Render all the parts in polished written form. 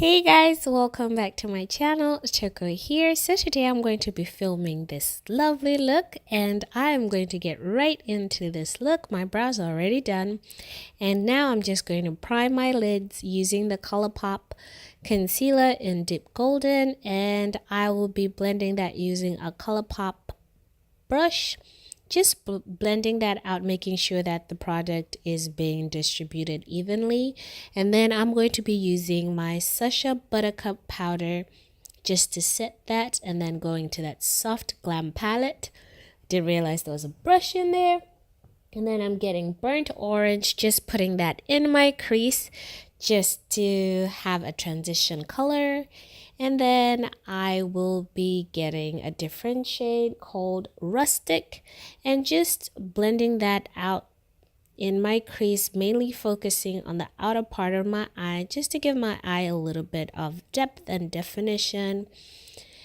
Hey guys, welcome back to my channel. Choco here. So today I'm going to be filming this lovely look and I'm going to get right into this look. My brows are already done and now I'm just going to prime my lids using the ColourPop concealer in Deep Golden, and I will be blending that using a ColourPop brush. Just blending that out, making sure that the product is being distributed evenly. And then I'm going to be using my Susha Buttercup powder just to set that, and then going to that soft Glam palette. Didn't realize there was a brush in there. And then I'm getting burnt orange, just putting that in my crease just to have a transition color. And then I will be getting a different shade called Rustic and just blending that out in my crease, mainly focusing on the outer part of my eye just to give my eye a little bit of depth and definition.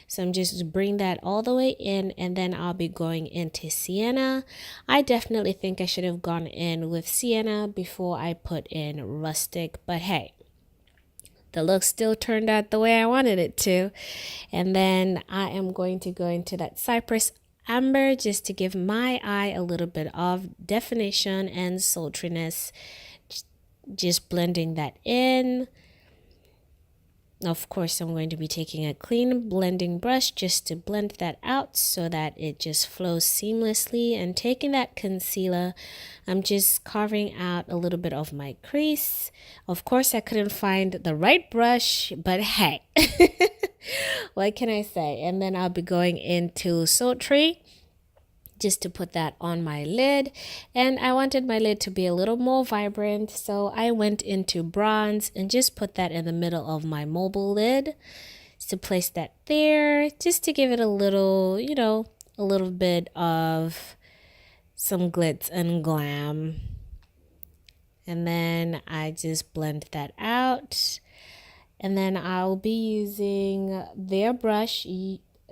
So I'm just bring that all the way in, and then I'll be going into Sienna. I definitely think I should have gone in with Sienna before I put in Rustic, but hey, the look still turned out the way I wanted it to. And then I am going to go into that Cypress Amber just to give my eye a little bit of definition and sultriness. Just blending that in. Of course, I'm going to be taking a clean blending brush just to blend that out so that it just flows seamlessly. And taking that concealer, I'm just carving out a little bit of my crease. Of course, I couldn't find the right brush, but hey, what can I say? And then I'll be going into Sultry just to put that on my lid, and I wanted my lid to be a little more vibrant, so I went into bronze and just put that in the middle of my mobile lid to place that there just to give it a little, a little bit of some glitz and glam. And then I just blend that out, and then I'll be using their brush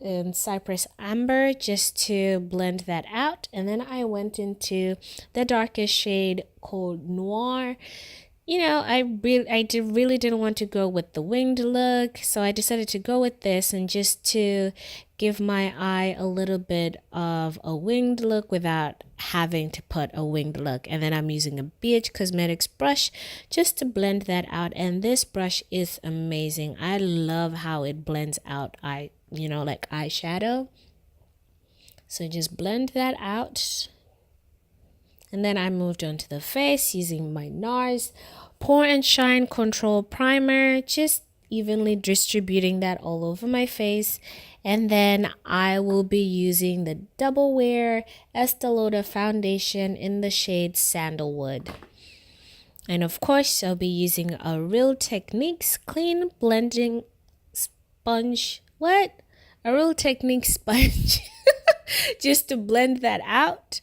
in Cypress Amber just to blend that out. And then I went into the darkest shade called Noir. I really didn't want to go with the winged look, so I decided to go with this and just to give my eye a little bit of a winged look without having to put a winged look. And then I'm using a BH Cosmetics brush just to blend that out, and this brush is amazing. I love how it blends out like eyeshadow. So just blend that out. And then I moved on to the face using my NARS Pour and Shine Control Primer, just evenly distributing that all over my face. And then I will be using the Double Wear Estee Lauder foundation in the shade Sandalwood. And of course, I'll be using a Real Techniques clean blending sponge. A Real Techniques sponge just to blend that out.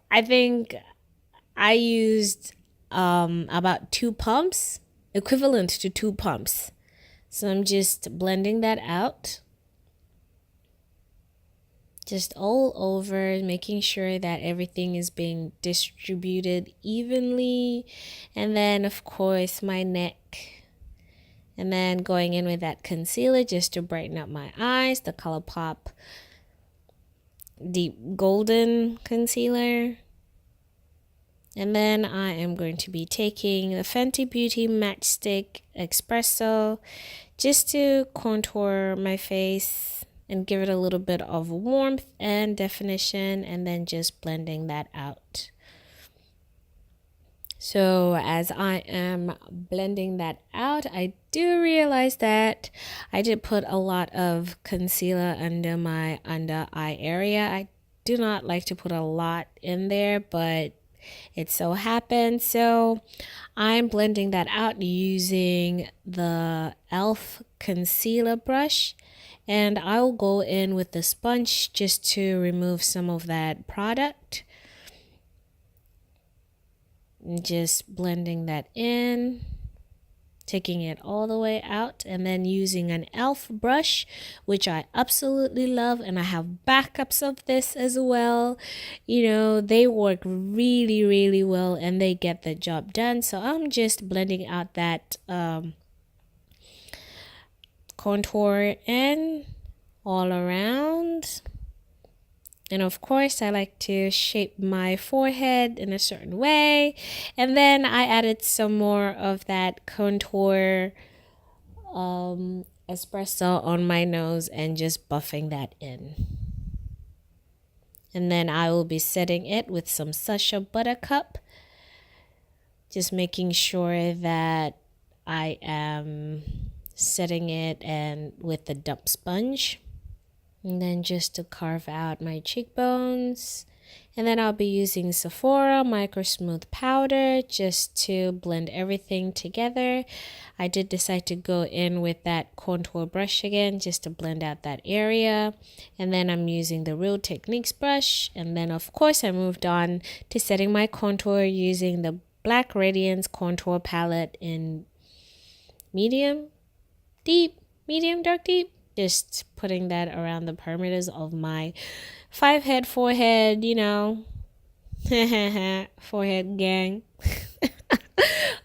I think I used about 2 pumps, equivalent to 2 pumps. So I'm just blending that out. Just all over, making sure that everything is being distributed evenly. And then, of course, my neck. And then going in with that concealer just to brighten up my eyes, the ColourPop Deep Golden concealer. And then I am going to be taking the Fenty Beauty Matchstick Espresso just to contour my face and give it a little bit of warmth and definition, and then just blending that out. So as I am blending that out, I do realize that I did put a lot of concealer under my under eye area. I do not like to put a lot in there, but it so happened. So I'm blending that out using the e.l.f. concealer brush, and I'll go in with the sponge just to remove some of that product. Just blending that in, taking it all the way out, and then using an e.l.f. brush, which I absolutely love, and I have backups of this as well. They work really, really well and they get the job done. So I'm just blending out that contour in all around. And of course, I like to shape my forehead in a certain way. And then I added some more of that contour espresso on my nose and just buffing that in. And then I will be setting it with some Sacha Buttercup. Just making sure that I am setting it and with the dump sponge. And then just to carve out my cheekbones. And then I'll be using Sephora Micro Smooth Powder just to blend everything together. I did decide to go in with that contour brush again just to blend out that area. And then I'm using the Real Techniques brush. And then of course I moved on to setting my contour using the Black Radiance Contour Palette in medium, deep, medium, dark, deep. Just putting that around the perimeters of my 5 head forehead, you know. Forehead gang.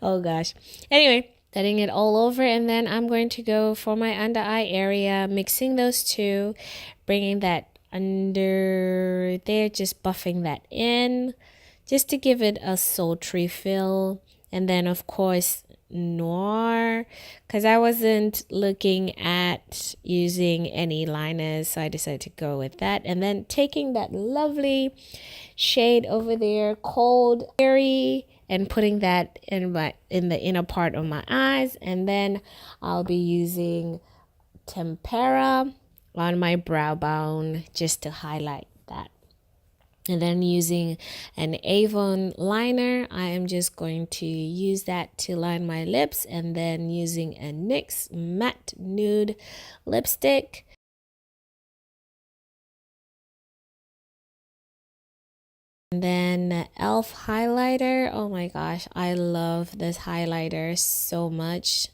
Oh gosh. Anyway, setting it all over, and then I'm going to go for my under eye area, mixing those two, bringing that under there, just buffing that in, just to give it a sultry feel. And then of course noir, because I wasn't looking at using any liners, so I decided to go with that. And then taking that lovely shade over there, Cold Airy, and putting that in the inner part of my eyes. And then I'll be using Tempera on my brow bone just to highlight that. And then using an Avon liner, I am just going to use that to line my lips. And then using a NYX matte nude lipstick. And then e.l.f. highlighter. Oh my gosh, I love this highlighter so much.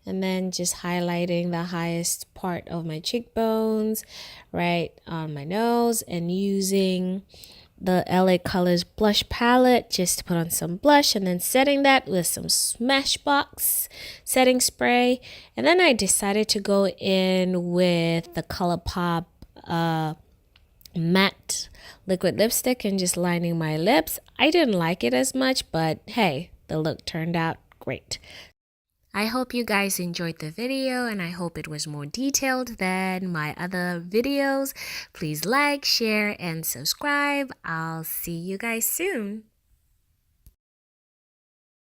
And then just highlighting the highest part of my cheekbones, right on my nose, and using the LA Colors blush palette just to put on some blush, and then setting that with some Smashbox setting spray. And then I decided to go in with the ColourPop matte liquid lipstick and just lining my lips. I didn't like it as much, but hey, the look turned out great. I hope you guys enjoyed the video, and I hope it was more detailed than my other videos. Please like, share, and subscribe. I'll see you guys soon.